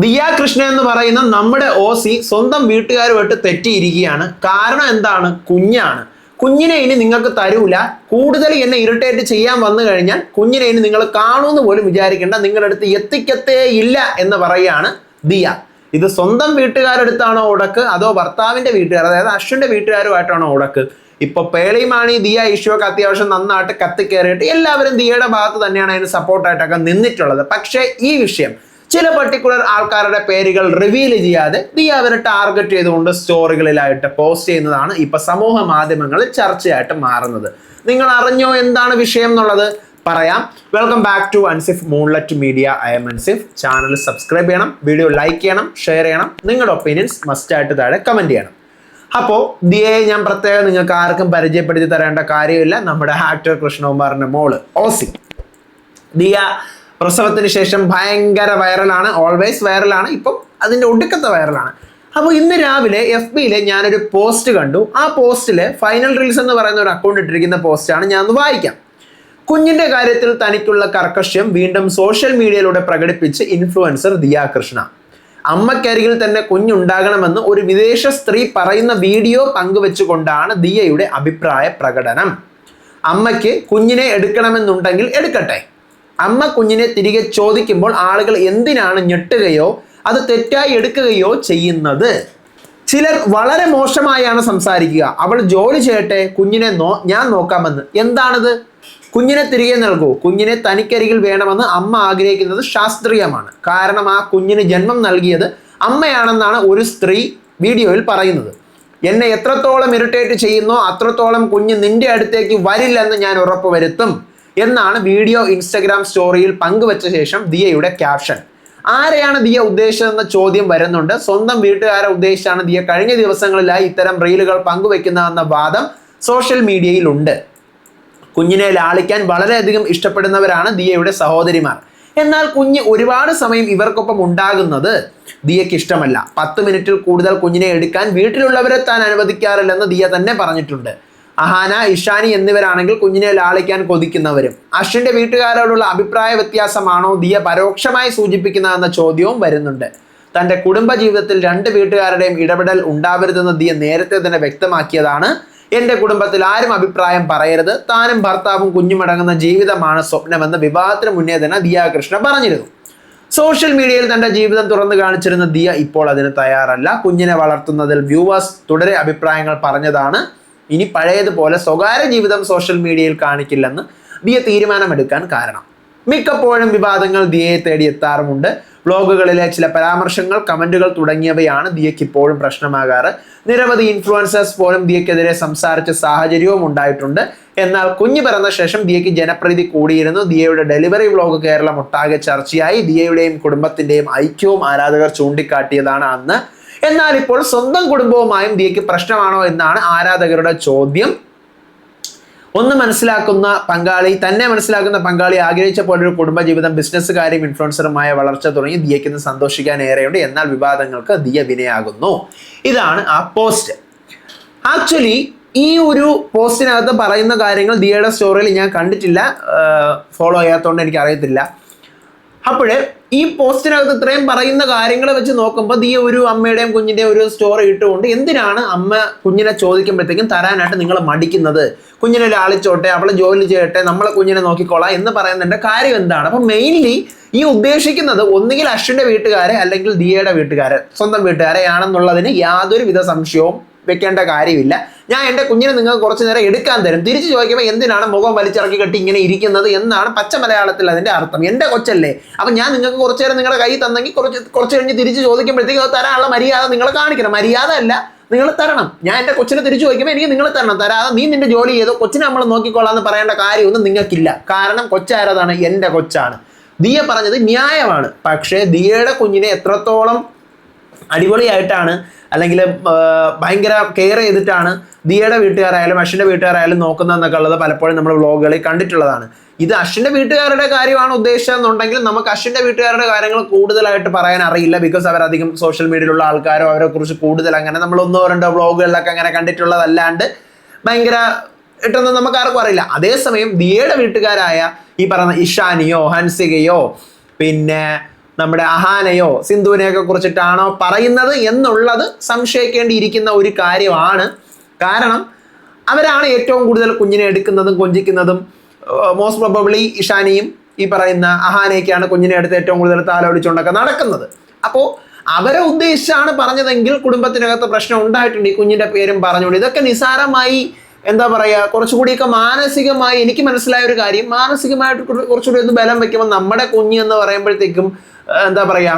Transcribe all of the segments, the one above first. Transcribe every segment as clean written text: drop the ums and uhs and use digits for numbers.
ദിയ കൃഷ്ണ എന്ന് പറയുന്ന നമ്മുടെ ഓസി സ്വന്തം വീട്ടുകാരുമായിട്ട് തെറ്റിയിരിക്കുകയാണ്. കാരണം എന്താണ്? കുഞ്ഞാണ്. കുഞ്ഞിനെ ഇനി നിങ്ങൾക്ക് തരൂല. കൂടുതൽ എന്നെ ഇറിറ്റേറ്റ് ചെയ്യാൻ വന്നു കഴിഞ്ഞാൽ കുഞ്ഞിനെ ഇനി നിങ്ങൾ കാണുമെന്ന് പോലും വിചാരിക്കേണ്ട, നിങ്ങളുടെ അടുത്ത് എത്തിക്കത്തേ ഇല്ല എന്ന് പറയുകയാണ് ദിയ. ഇത് സ്വന്തം വീട്ടുകാരെടുത്താണോ ഉടക്ക്, അതോ ഭർത്താവിന്റെ വീട്ടുകാർ, അതായത് അശ്വിന്റെ വീട്ടുകാരുമായിട്ടാണോ ഉടക്ക്? ഇപ്പൊ പേളിയുമാണ് ഈ ദിയ ഇഷ്യൂക്ക് അത്യാവശ്യം നന്നായിട്ട് കത്തിക്കേറിയിട്ട് എല്ലാവരും ദിയയുടെ ഭാഗത്ത് തന്നെയാണ് അതിന് സപ്പോർട്ടായിട്ടൊക്കെ നിന്നിട്ടുള്ളത്. പക്ഷേ ഈ വിഷയം ചില പർട്ടിക്കുലർ ആൾക്കാരുടെ പേരുകൾ റിവീൽ ചെയ്യാതെ ദിയ അവരെ ടാർഗറ്റ് ചെയ്തുകൊണ്ട് സ്റ്റോറികളിലായിട്ട് പോസ്റ്റ് ചെയ്യുന്നതാണ് ഇപ്പൊ സമൂഹ മാധ്യമങ്ങളിൽ ചർച്ചയായിട്ട് മാറുന്നത്. നിങ്ങൾ അറിഞ്ഞോ എന്താണ് വിഷയം എന്നുള്ളത്? പറയാം. Welcome back to Ansif Moonlight Media. I'm Ansif. Channel subscribe ചെയ്യണം, വീഡിയോ ലൈക്ക് ചെയ്യണം, ഷെയർ ചെയ്യണം, നിങ്ങളുടെ ഒപ്പീനിയൻസ് മസ്റ്റായിട്ട് താഴെ കമന്റ് ചെയ്യണം. അപ്പോൾ ദിയയെ ഞാൻ പ്രത്യേകം നിങ്ങൾക്ക് ആർക്കും പരിചയപ്പെടുത്തി തരേണ്ട കാര്യമില്ല. നമ്മുടെ ആക്ടർ കൃഷ്ണകുമാറിന്റെ മോള് ഓസി. ദിയ പ്രസവത്തിന് ശേഷം ഭയങ്കര വൈറലാണ്, ഓൾവേസ് വൈറലാണ്, ഇപ്പം അതിൻ്റെ ഒടുക്കത്തെ വൈറലാണ്. അപ്പോൾ ഇന്ന് രാവിലെ FBയിൽ ഞാനൊരു പോസ്റ്റ് കണ്ടു. ആ പോസ്റ്റിൽ ഫൈനൽ റീൽസ് എന്ന് പറയുന്ന ഒരു അക്കൗണ്ട് ഇട്ടിരിക്കുന്ന പോസ്റ്റാണ്. ഞാൻ ഒന്ന് വായിക്കാം. കുഞ്ഞിന്റെ കാര്യത്തിൽ തനിക്കുള്ള കർക്കശ്യം വീണ്ടും സോഷ്യൽ മീഡിയയിലൂടെ പ്രകടിപ്പിച്ച് ഇൻഫ്ലുവൻസർ ദിയ കൃഷ്ണ. അമ്മക്കരികിൽ തന്നെ കുഞ്ഞുണ്ടാകണമെന്ന് ഒരു വിദേശ സ്ത്രീ പറയുന്ന വീഡിയോ പങ്കുവെച്ചുകൊണ്ടാണ് ദിയയുടെ അഭിപ്രായ പ്രകടനം. അമ്മയ്ക്ക് കുഞ്ഞിനെ എടുക്കണമെന്നുണ്ടെങ്കിൽ എടുക്കട്ടെ. അമ്മ കുഞ്ഞിനെ തിരികെ ചോദിക്കുമ്പോൾ ആളുകൾ എന്തിനാണ് ഞെട്ടുകയോ അത് തെറ്റായി എടുക്കുകയോ ചെയ്യുന്നത്? ചിലർ വളരെ മോശമായാണ് സംസാരിക്കുക. അവൾ ജോലി ചെയ്യട്ടെ, കുഞ്ഞിനെ ഞാൻ നോക്കാമെന്ന്. എന്താണിത്? കുഞ്ഞിനെ തിരികെ നൽകൂ. കുഞ്ഞിനെ തനിക്കരികിൽ വേണമെന്ന് അമ്മ ആഗ്രഹിക്കുന്നത് ശാസ്ത്രീയമാണ്. കാരണം ആ കുഞ്ഞിന് ജന്മം നൽകിയത് അമ്മയാണെന്നാണ് ഒരു സ്ത്രീ വീഡിയോയിൽ പറയുന്നത്. എന്നെ എത്രത്തോളം ഇറിറ്റേറ്റ് ചെയ്യുന്നോ അത്രത്തോളം കുഞ്ഞ് നിന്റെ അടുത്തേക്ക് വരില്ലെന്ന് ഞാൻ ഉറപ്പുവരുത്തും എന്നാണ് വീഡിയോ ഇൻസ്റ്റഗ്രാം സ്റ്റോറിയിൽ പങ്കുവച്ച ശേഷം ദിയയുടെ ക്യാപ്ഷൻ. ആരെയാണ് ദിയ ഉദ്ദേശിച്ചതെന്ന ചോദ്യം വരുന്നുണ്ട്. സ്വന്തം വീട്ടുകാരെ ഉദ്ദേശിച്ചാണ് ദിയ കഴിഞ്ഞ ദിവസങ്ങളിലായി ഇത്തരം റീലുകൾ പങ്കുവെക്കുന്നതെന്ന വാദം സോഷ്യൽ മീഡിയയിലുണ്ട്. കുഞ്ഞിനെ ലാളിക്കാൻ വളരെയധികം ഇഷ്ടപ്പെടുന്നവരാണ് ദിയയുടെ സഹോദരിമാർ. എന്നാൽ കുഞ്ഞ് ഒരുപാട് സമയം ഇവർക്കൊപ്പം ഉണ്ടാകുന്നത് ദിയയ്ക്ക് ഇഷ്ടമല്ല. 10 മിനിറ്റിൽ കൂടുതൽ കുഞ്ഞിനെ എടുക്കാൻ വീട്ടിലുള്ളവരെ താൻ അനുവദിക്കാറില്ലെന്ന് ദിയ തന്നെ പറഞ്ഞിട്ടുണ്ട്. അഹാന, ഇഷാനി എന്നിവരാണെങ്കിൽ കുഞ്ഞിനെ ലാളിക്കാൻ കൊതിക്കുന്നവരും. അശ്വിന്റെ വീട്ടുകാരോടുള്ള അഭിപ്രായ വ്യത്യാസമാണോ ദിയ പരോക്ഷമായി സൂചിപ്പിക്കുന്നതെന്ന ചോദ്യവും വരുന്നുണ്ട്. തന്റെ കുടുംബ ജീവിതത്തിൽ 2 വീട്ടുകാരുടെയും ഇടപെടൽ ഉണ്ടാവരുതെന്ന് ദിയ നേരത്തെ തന്നെ വ്യക്തമാക്കിയതാണ്. എന്റെ കുടുംബത്തിൽ ആരും അഭിപ്രായം പറയരുത്, താനും ഭർത്താവും കുഞ്ഞുമടങ്ങുന്ന ജീവിതമാണ് സ്വപ്നമെന്ന് വിവാഹത്തിന് മുന്നേ തന്നെ ദിയ കൃഷ്ണ പറഞ്ഞിരുന്നു. സോഷ്യൽ മീഡിയയിൽ തന്റെ ജീവിതം തുറന്നു കാണിച്ചിരുന്ന ദിയ ഇപ്പോൾ അതിന് തയ്യാറല്ല. കുഞ്ഞിനെ വളർത്തുന്നതിൽ വ്യൂവേഴ്സ് തുടരെ അഭിപ്രായങ്ങൾ പറഞ്ഞതാണ്. ഇനി പഴയതുപോലെ സ്വകാര്യ ജീവിതം സോഷ്യൽ മീഡിയയിൽ കാണിക്കില്ലെന്ന് ദിയ തീരുമാനമെടുക്കാൻ കാരണം. മിക്കപ്പോഴും വിവാദങ്ങൾ ദിയയെ തേടി എത്താറുമുണ്ട്. വ്ലോഗുകളിലെ ചില പരാമർശങ്ങൾ, കമന്റുകൾ തുടങ്ങിയവയാണ് ദിയയ്ക്ക് ഇപ്പോഴും പ്രശ്നമാകാറ്. നിരവധി ഇൻഫ്ലുവൻസേഴ്സ് പോലും ദിയക്കെതിരെ സംസാരിച്ച സാഹചര്യവും ഉണ്ടായിട്ടുണ്ട്. എന്നാൽ കുഞ്ഞ് പിറന്ന ശേഷം ദിയയ്ക്ക് ജനപ്രീതി കൂടിയിരുന്നു. ദിയയുടെ ഡെലിവറി വ്ലോഗ് കേരളം ഒട്ടാകെ ചർച്ചയായി. ദിയയുടെയും കുടുംബത്തിന്റെയും ഐക്യവും ആരാധകർ ചൂണ്ടിക്കാട്ടിയതാണ് അന്ന്. എന്നാൽ ഇപ്പോൾ സ്വന്തം കുടുംബവുമായും ദിയയ്ക്ക് പ്രശ്നമാണോ എന്നാണ് ആരാധകരുടെ ചോദ്യം. തന്നെ മനസ്സിലാക്കുന്ന പങ്കാളി ആഗ്രഹിച്ച പോലൊരു കുടുംബജീവിതം, ബിസിനസ്സുകാരും ഇൻഫ്ലുവൻസറുമായ വളർച്ച തുടങ്ങി ദിയയ്ക്ക് ഇന്ന് സന്തോഷിക്കാൻ ഏറെയുണ്ട്. എന്നാൽ വിവാദങ്ങൾക്ക് ദിയ വിനയാകുന്നു. ഇതാണ് ആ പോസ്റ്റ്. ആക്ച്വലി ഈ ഒരു പോസ്റ്റിനകത്ത് പറയുന്ന കാര്യങ്ങൾ ദിയയുടെ സ്റ്റോറിയിൽ ഞാൻ കണ്ടിട്ടില്ല, ഫോളോ ചെയ്യാത്തതുകൊണ്ട് എനിക്ക് അറിയത്തില്ല. അപ്പോഴേ ഈ പോസ്റ്റിനകത്ത് ഇത്രയും പറയുന്ന കാര്യങ്ങൾ വെച്ച് നോക്കുമ്പോൾ ദിയ ഒരു അമ്മയുടെയും കുഞ്ഞിൻ്റെയും ഒരു സ്റ്റോറി ഇട്ടുകൊണ്ട് എന്തിനാണ് അമ്മ കുഞ്ഞിനെ ചോദിക്കുമ്പോഴത്തേക്കും തരാനായിട്ട് നിങ്ങൾ മടിക്കുന്നത്? കുഞ്ഞിനെ ലാളിച്ചോട്ടെ, അവളെ ജോലി ചെയ്യട്ടെ, നമ്മളെ കുഞ്ഞിനെ നോക്കിക്കോളാം എന്ന് പറയുന്നതിൻ്റെ കാര്യം എന്താണ്? അപ്പം മെയിൻലി ഈ ഉദ്ദേശിക്കുന്നത് ഒന്നുകിൽ അശ്വിൻ്റെ വീട്ടുകാരെ അല്ലെങ്കിൽ ദിയയുടെ വീട്ടുകാരെ, സ്വന്തം വീട്ടുകാരെ ആണെന്നുള്ളതിന് യാതൊരു വിധ സംശയവും വെക്കേണ്ട കാര്യമില്ല. ഞാൻ എൻ്റെ കുഞ്ഞിനെ നിങ്ങൾക്ക് കുറച്ച് നേരം എടുക്കാൻ തരും. തിരിച്ചു ചോദിക്കുമ്പോൾ എന്തിനാണ് മുഖം വലിച്ചിറക്കി കെട്ടി ഇങ്ങനെ ഇരിക്കുന്നത് എന്നാണ് പച്ച മലയാളത്തിൽ അതിൻ്റെ അർത്ഥം. എൻ്റെ കൊച്ചല്ലേ, അപ്പം ഞാൻ നിങ്ങൾക്ക് കുറച്ച് നേരം നിങ്ങളുടെ കയ്യിൽ തന്നെങ്കിൽ കുറച്ച് കഴിഞ്ഞ് തിരിച്ച് ചോദിക്കുമ്പോഴത്തേക്കും അത് തരാനുള്ള മര്യാദ നിങ്ങൾ കാണിക്കണം. മര്യാദ അല്ല, നിങ്ങൾ തരണം. ഞാൻ എൻ്റെ കൊച്ചിനെ തിരിച്ചു ചോദിക്കുമ്പോൾ എനിക്ക് നിങ്ങൾ തരണം. തരാതെ നീ നിന്റെ ജോലി ചെയ്തോ, കൊച്ചിനെ നമ്മൾ നോക്കിക്കൊള്ളാം എന്ന് പറയേണ്ട കാര്യമൊന്നും നിങ്ങൾക്കില്ല. കാരണം കൊച്ചാരതാണ്? എൻ്റെ കൊച്ചാണ്. ദിയ പറഞ്ഞത് ന്യായമാണ്. പക്ഷേ ദിയയുടെ കുഞ്ഞിനെ എത്രത്തോളം അടിപൊളിയായിട്ടാണ് അല്ലെങ്കിൽ ഭയങ്കര കെയർ ചെയ്തിട്ടാണ് ദിയയുടെ വീട്ടുകാരായാലും അശ്വിൻ്റെ വീട്ടുകാരായാലും നോക്കുന്നതെന്നൊക്കെ ഉള്ളത് പലപ്പോഴും നമ്മൾ വ്ലോഗുകളിൽ കണ്ടിട്ടുള്ളതാണ്. ഇത് അശ്വിൻ്റെ വീട്ടുകാരുടെ കാര്യമാണ് ഉദ്ദേശിച്ചതെന്നുണ്ടെങ്കിൽ നമുക്ക് അശ്വിൻ്റെ വീട്ടുകാരുടെ കാര്യങ്ങൾ കൂടുതലായിട്ട് പറയാൻ അറിയില്ല. ബിക്കോസ് അവരധികം സോഷ്യൽ മീഡിയയിലുള്ള ആൾക്കാരോ അവരെ കുറിച്ച് കൂടുതൽ അങ്ങനെ നമ്മൾ 1-2 വ്ലോഗുകളിലൊക്കെ അങ്ങനെ കണ്ടിട്ടുള്ളതല്ലാണ്ട് ഭയങ്കര ഇട്ടൊന്നും നമുക്ക് ആർക്കും അറിയില്ല. അതേസമയം ദിയയുടെ വീട്ടുകാരായ ഈ പറയുന്ന ഇഷാനിയോ ഹൻസികയോ പിന്നെ നമ്മുടെ അഹാനയോ സിന്ധുവിനെയൊക്കെ കുറിച്ചിട്ടാണോ പറയുന്നത് എന്നുള്ളത് സംശയിക്കേണ്ടിയിരിക്കുന്ന ഒരു കാര്യമാണ്. കാരണം അവരാണ് ഏറ്റവും കൂടുതൽ കുഞ്ഞിനെ എടുക്കുന്നതും കൊഞ്ചിക്കുന്നതും. മോസ്റ്റ് പ്രോബബ്ലി ഇഷാനിയും ഈ പറയുന്ന അഹാനയൊക്കെയാണ് കുഞ്ഞിനെ എടുത്ത് ഏറ്റവും കൂടുതൽ താലോലിച്ചുകൊണ്ടൊക്കെ നടക്കുന്നത്. അപ്പോൾ അവരെ ഉദ്ദേശിച്ചാണ് പറഞ്ഞതെങ്കിൽ കുടുംബത്തിനകത്ത് പ്രശ്നം ഉണ്ടായിട്ടുണ്ട്. ഈ കുഞ്ഞിന്റെ പേരും പറഞ്ഞുകൊണ്ട് ഇതൊക്കെ നിസാരമായി എന്താ പറയുക, കുറച്ചുകൂടിയൊക്കെ മാനസികമായി എനിക്ക് മനസ്സിലായ ഒരു കാര്യം, മാനസികമായിട്ട് കുറച്ചുകൂടി ഒന്ന് ബലം വെക്കുമ്പോൾ നമ്മുടെ കുഞ്ഞ് എന്ന് പറയുമ്പോഴത്തേക്കും എന്താ പറയുക,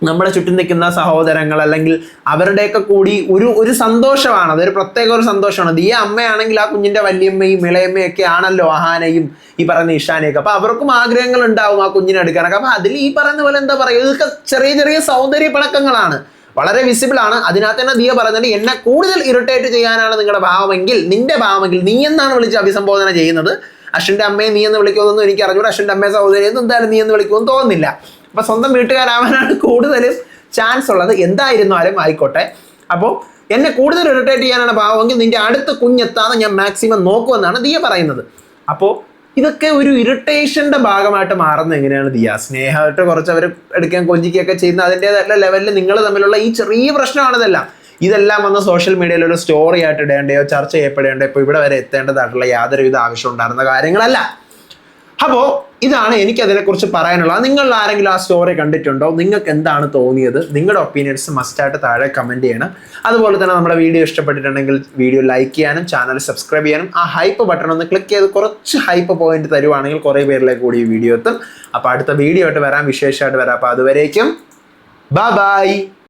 നമ്മുടെ ചുറ്റും നിൽക്കുന്ന സഹോദരങ്ങൾ അല്ലെങ്കിൽ അവരുടെയൊക്കെ കൂടി ഒരു സന്തോഷമാണ്. അതൊരു പ്രത്യേക ഒരു സന്തോഷമാണ്. ഈ അമ്മയാണെങ്കിൽ ആ കുഞ്ഞിന്റെ വല്യമ്മയും ഇളയമ്മയും ഒക്കെ ആണല്ലോ അഹാനയും ഈ പറയുന്ന ഇഷാനയൊക്കെ. അപ്പൊ അവർക്കും ആഗ്രഹങ്ങൾ ഉണ്ടാവും ആ കുഞ്ഞിനെ എടുക്കാനൊക്കെ. അപ്പൊ അതിൽ ഈ പറയുന്ന പോലെ എന്താ പറയുക, ഇതൊക്കെ ചെറിയ ചെറിയ സൗന്ദര്യ പണക്കങ്ങളാണ്, വളരെ വിസിബിൾ ആണ്. അതിനകത്ത് തന്നെ ദിയ പറയുന്നത് എന്നെ കൂടുതൽ ഇറിറ്റേറ്റ് ചെയ്യാനാണ് നിങ്ങളുടെ ഭാവമെങ്കിൽ, നിന്റെ ഭാവമെങ്കിൽ, നീ എന്നാണ് വിളിച്ച് അഭിസംബോധന ചെയ്യുന്നത്. അശ്വിന്റെ അമ്മയെ നീ എന്ന് വിളിക്കുമെന്നൊന്നും എനിക്ക് അറിഞ്ഞൂടെ. അശ്വിന്റെ അമ്മയെ സഹോദരി എന്തായാലും നീ എന്ന് വിളിക്കുമെന്ന് തോന്നുന്നില്ല. അപ്പൊ സ്വന്തം വീട്ടുകാരാവാനാണ് കൂടുതലും ചാൻസ് ഉള്ളത്. എന്തായിരുന്നാലും ആയിക്കോട്ടെ. അപ്പോൾ എന്നെ കൂടുതൽ ഇറിറ്റേറ്റ് ചെയ്യാനാണ് ഭാവമെങ്കിൽ നിന്റെ അടുത്ത കുഞ്ഞെത്താതെ ഞാൻ മാക്സിമം നോക്കുമെന്നാണ് ദിയ പറയുന്നത്. അപ്പോൾ ഇതൊക്കെ ഒരു ഇറിറ്റേഷന്റെ ഭാഗമായിട്ട് മാറുന്നത് എങ്ങനെയാണ് ദിയ? സ്നേഹമായിട്ട് കുറച്ച് അവർ എടുക്കാൻ കൊഞ്ചിക്കുകയൊക്കെ ചെയ്യുന്ന അതിൻ്റെതായിട്ടുള്ള ലെവലിൽ നിങ്ങൾ തമ്മിലുള്ള ഈ ചെറിയ പ്രശ്നമാണിതെല്ലാം. ഇതെല്ലാം വന്ന് സോഷ്യൽ മീഡിയയിൽ ഒരു സ്റ്റോറി ആയിട്ട് ഇടേണ്ടയോ ചർച്ച ചെയ്യപ്പെടേണ്ടോ ഇപ്പോൾ ഇവിടെ വരെ എത്തേണ്ടതായിട്ടുള്ള യാതൊരുവിധ ആവശ്യം ഉണ്ടായിരുന്ന കാര്യങ്ങളല്ല. അപ്പോൾ ഇതാണ് എനിക്ക് അതിനെക്കുറിച്ച് പറയാനുള്ളത്. നിങ്ങൾ ആരെങ്കിലും ആ സ്റ്റോറി കണ്ടിട്ടുണ്ടോ? നിങ്ങൾക്ക് എന്താണ് തോന്നിയത്? നിങ്ങളുടെ ഒപ്പീനിയൻസ് മസ്റ്റായിട്ട് താഴെ കമൻറ്റ് ചെയ്യണം. അതുപോലെ തന്നെ നമ്മുടെ വീഡിയോ ഇഷ്ടപ്പെട്ടിട്ടുണ്ടെങ്കിൽ വീഡിയോ ലൈക്ക് ചെയ്യാനും ചാനൽ സബ്സ്ക്രൈബ് ചെയ്യാനും ആ ഹൈപ്പ് ബട്ടൺ ഒന്ന് ക്ലിക്ക് ചെയ്ത് കുറച്ച് ഹൈപ്പ് പോയിന്റ് തരുവാണെങ്കിൽ കുറേ പേരിലേക്ക് കൂടി ഈ വീഡിയോ എത്തും. അപ്പോൾ അടുത്ത വീഡിയോ ആയിട്ട് വരാം, വിശേഷമായിട്ട് വരാം. അപ്പോൾ അതുവരേക്കും ബൈ ബൈ.